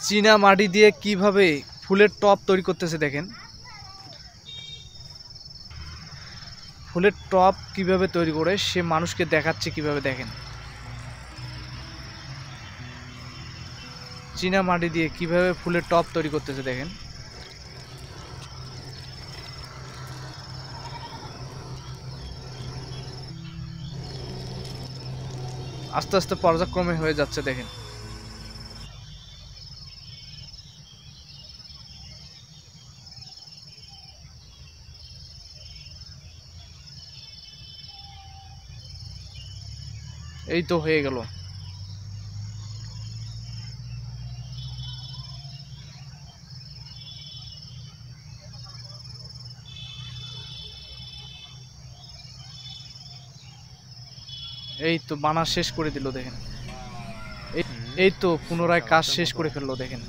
চীনা মাটি দিয়ে কিভাবে ফুলের টব তৈরি করতেছে দেখেন। ফুলের টব কিভাবে তৈরি করে সে মানুষকে দেখাচ্ছে কিভাবে দেখেন। চীনা মাটি দিয়ে কিভাবে ফুলের টব তৈরি করতেছে দেখেন। আস্তে আস্তে পর্যায়ক্রমে হয়ে যাচ্ছে দেখেন। এই তো হয়ে গেল। এই তো বানা শেষ করে দিল দেখেন। এই তো পুনরায় কাজ শেষ করে ফেললো দেখেন।